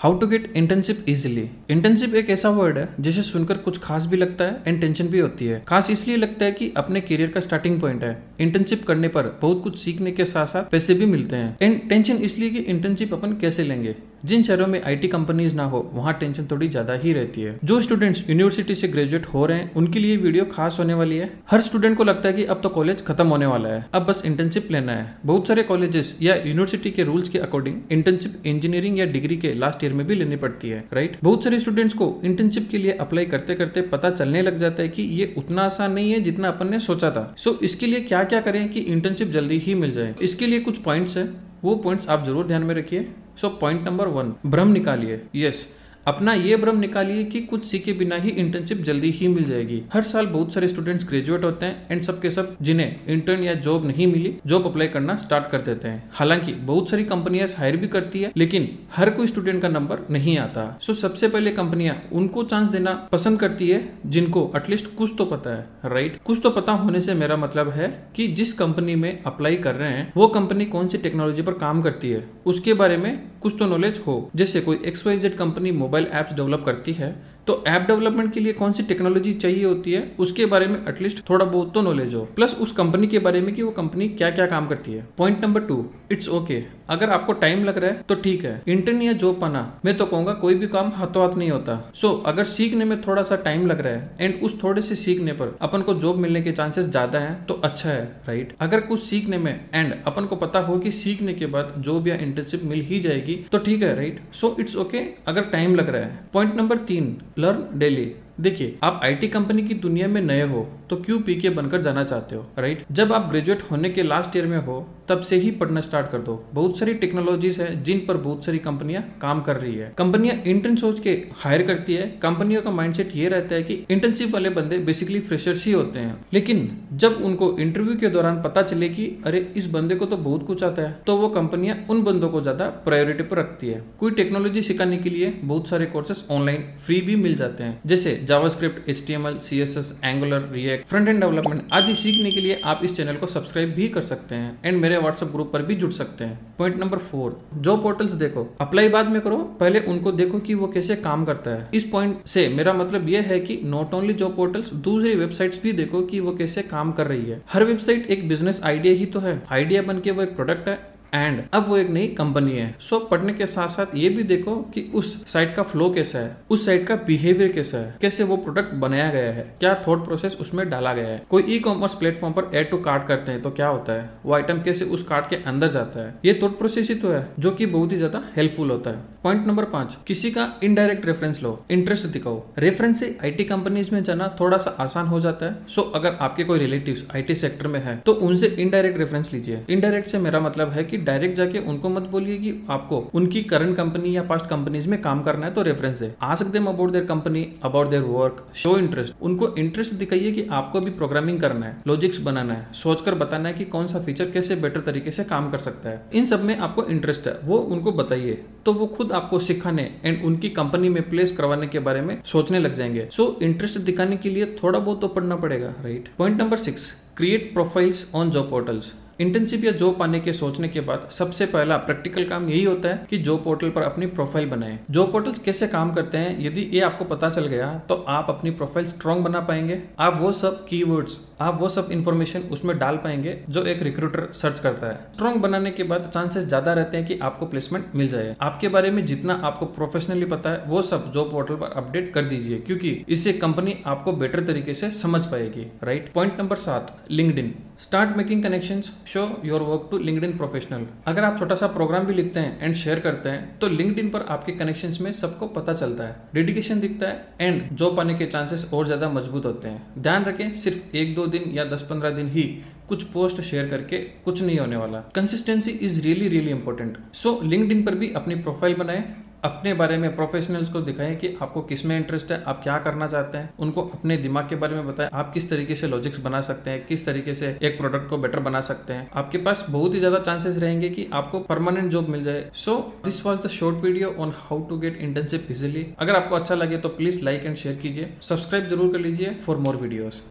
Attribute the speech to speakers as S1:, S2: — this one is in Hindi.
S1: How to get internship easily. Internship एक ऐसा वर्ड है जिसे सुनकर कुछ खास भी लगता है एंड टेंशन भी होती है। खास इसलिए लगता है कि अपने करियर का स्टार्टिंग पॉइंट है। इंटर्नशिप करने पर बहुत कुछ सीखने के साथ साथ पैसे भी मिलते हैं। एंड टेंशन इसलिए कि इंटर्नशिप अपन कैसे लेंगे। जिन शहरों में आईटी कंपनीज ना हो वहाँ टेंशन थोड़ी ज्यादा ही रहती है। जो स्टूडेंट्स यूनिवर्सिटी से ग्रेजुएट हो रहे हैं उनके लिए वीडियो खास होने वाली है। हर स्टूडेंट को लगता है कि अब तो कॉलेज खत्म होने वाला है, अब बस इंटर्नशिप लेना है। बहुत सारे कॉलेजेस या यूनिवर्सिटी के रूल्स के अकॉर्डिंग इंटर्नशिप इंजीनियरिंग या डिग्री के लास्ट ईयर में भी लेनी पड़ती है, राइट। बहुत सारे स्टूडेंट्स को इंटर्नशिप के लिए अप्लाई करते करते पता चलने लग जाता है कि ये उतना आसान नहीं है जितना अपन ने सोचा था। सो इसके लिए क्या क्या करें कि इंटर्नशिप जल्दी ही मिल जाए। इसके लिए कुछ पॉइंट्स है, वो पॉइंट्स आप जरूर ध्यान में रखिए। सो पॉइंट नंबर 1, भ्रम निकालिए। यस, अपना ये भ्रम निकालिए कि कुछ सीखे बिना ही इंटर्नशिप जल्दी ही मिल जाएगी। हर साल बहुत सारे स्टूडेंट्स ग्रेजुएट होते हैं एंड सबके सब जिन्हें इंटर्न या जॉब नहीं मिली, जॉब अप्लाई करना स्टार्ट कर देते हैं। हालांकि बहुत सारी कंपनियां हायर भी करती है लेकिन हर कोई स्टूडेंट का नंबर नहीं आता। सो सबसे पहले कंपनियां उनको चांस देना पसंद करती है जिनको एटलीस्ट कुछ तो पता है, राइट। कुछ तो पता होने से मेरा मतलब है कि जिस कंपनी में अप्लाई कर रहे हैं वो कंपनी कौन सी टेक्नोलॉजी पर काम करती है उसके बारे में कुछ तो नॉलेज हो। जैसे कोई XYZ company mobile apps develop करती है तो ऐप डेवलपमेंट के लिए कौन सी टेक्नोलॉजी चाहिए होती है उसके बारे में एटलीस्ट थोड़ा बहुत तो नॉलेज हो, प्लस उस कंपनी के बारे में कि वो कंपनी क्या क्या काम करती है। Point number 2, it's okay. अगर आपको टाइम लग रहा है तो ठीक है। इंटर्न या जॉब पाना मैं तो कहूंगा कोई भी काम हाथों हाथ नहीं होता। सो अगर सीखने में थोड़ा सा टाइम लग रहा है एंड उस थोड़े से सीखने पर अपन को जॉब मिलने के चांसेस ज्यादा है तो अच्छा है, राइट। अगर कुछ सीखने में एंड अपन को पता हो कि सीखने के बाद जॉब या इंटर्नशिप मिल ही जाएगी तो ठीक है, राइट। सो इट्स ओके अगर टाइम लग रहा है। Point number 3, learn daily. देखिए, आप आईटी कंपनी की दुनिया में नए हो तो क्यों पीके बनकर जाना चाहते हो, राइट। जब आप ग्रेजुएट होने के लास्ट ईयर में हो तब से ही पढ़ना स्टार्ट कर दो। बहुत सारी टेक्नोलॉजीज है जिन पर बहुत सारी कंपनियां काम कर रही है। कंपनियां इंटर्न सोच के हायर करती है। कंपनियों का माइंडसेट ये रहता है कि इंटर्नशिप वाले बंदे बेसिकली फ्रेशर्स ही होते हैं। लेकिन जब उनको इंटरव्यू के दौरान पता चले कि अरे इस बंदे को तो बहुत कुछ आता है तो वो कंपनियां उन बंदों को ज्यादा प्रायोरिटी पर रखती है। कोई टेक्नोलॉजी सिखाने के लिए बहुत सारे कोर्सेस ऑनलाइन फ्री भी मिल जाते हैं, जैसे JavaScript, HTML, CSS, Angular, React, front end development आदि सीखने के लिए आप इस चैनल को सब्सक्राइब भी कर सकते हैं एंड मेरे व्हाट्सएप ग्रुप पर भी जुड़ सकते हैं। पॉइंट नंबर 4, जॉब पोर्टल्स देखो। अप्लाई बाद में करो, पहले उनको देखो कि वो कैसे काम करता है। इस पॉइंट से मेरा मतलब यह है कि नॉट ओनली जॉब पोर्टल्स, दूसरी वेबसाइट्स भी देखो कि वो कैसे काम कर रही है। हर वेबसाइट एक बिजनेस आइडिया ही तो है, आइडिया बन के वो एक प्रोडक्ट है एंड अब वो एक नई कंपनी है। सो पढ़ने के साथ साथ ये भी देखो कि उस साइट का फ्लो कैसा है, उस साइट का बिहेवियर कैसा है, कैसे वो प्रोडक्ट बनाया गया है, क्या थॉट प्रोसेस उसमें डाला गया है। कोई ई-कॉमर्स प्लेटफॉर्म पर ऐड टू कार्ट करते हैं तो क्या होता है, वो आइटम कैसे उस कार्ट के अंदर जाता है, ये थॉट प्रोसेस ही तो है जो कि बहुत ही ज्यादा हेल्पफुल होता है। पॉइंट नंबर 5, किसी का इनडायरेक्ट रेफरेंस लो, इंटरेस्ट दिखाओ। रेफरेंस से आईटी कंपनीज में जाना थोड़ा सा आसान हो जाता है। सो अगर आपके कोई रिलेटिव्स आईटी सेक्टर में है तो उनसे इनडायरेक्ट रेफरेंस लीजिए। इनडायरेक्ट से मेरा मतलब है कि डायरेक्ट जाके उनको मत बोलिए कि आपको उनकी करंट कंपनी या पास्ट कंपनीज में काम करना है तो reference they. Ask them about their company, about their work, show interest. उनको इंटरेस्ट दिखाइए कि आपको भी प्रोग्रामिंग करना है, लॉजिक्स बनाना है, सोचकर बताना है कि कौन सा फीचर कैसे बेटर तरीके से काम कर सकता है। इन सब में आपको इंटरेस्ट है, वो उनको बताइए तो वो खुद आपको सिखाने एंड उनकी कंपनी में प्लेस करवाने के बारे में सोचने लग जाएंगे। सो इंटरेस्ट दिखाने के लिए थोड़ा बहुत तो पढ़ना पड़ेगा, right. Point number 6, create profiles on job portals. Internship या जॉब पाने के सोचने के बाद सबसे पहला प्रैक्टिकल काम यही होता है कि जॉब पोर्टल पर अपनी प्रोफाइल बनाएं। जॉब पोर्टल्स कैसे काम करते हैं यदि ये आपको पता चल गया तो आप अपनी प्रोफाइल स्ट्रॉन्ग बना पाएंगे। आप वो सब कीवर्ड्स, आप वो सब इन्फॉर्मेशन उसमें डाल पाएंगे जो एक रिक्रूटर सर्च करता है। स्ट्रॉन्ग बनाने के बाद चांसेस ज्यादा रहते हैं कि आपको प्लेसमेंट मिल जाए। आपके बारे में जितना आपको प्रोफेशनली पता है वो सब जॉब पोर्टल पर अपडेट कर दीजिए क्योंकि इससे कंपनी आपको बेटर तरीके से समझ पाएगी, right. Point number 7, LinkedIn. Start making connections, show your work to LinkedIn professional. अगर आप छोटा सा प्रोग्राम भी लिखते हैं एंड शेयर करते हैं तो लिंक्डइन पर आपके कनेक्शंस में सबको पता चलता है, डेडिकेशन दिखता है एंड जॉब पाने के चांसेस और ज्यादा मजबूत होते हैं। ध्यान रखें, सिर्फ 1-2 दिन या 10-15 दिन ही कुछ पोस्ट शेयर करके कुछ नहीं होने वाला। Consistency is really really important. So LinkedIn पर भी अपनी प्रोफाइल बनाएं, अपने बारे में प्रोफेशनल्स को दिखाएं कि आपको किस में इंटरेस्ट है, आप क्या करना चाहते हैं, उनको अपने दिमाग के बारे में बताएं, आप किस तरीके से लॉजिक्स बना सकते हैं, किस तरीके से एक प्रोडक्ट को बेटर बना सकते हैं। आपके पास बहुत ही ज्यादा चांसेस रहेंगे कि आपको परमानेंट जॉब मिल जाए। So this was the short video on how to get internship easily. अगर आपको अच्छा लगे तो प्लीज लाइक एंड शेयर कीजिए, सब्सक्राइब जरूर कर लीजिए फॉर मोर वीडियोस।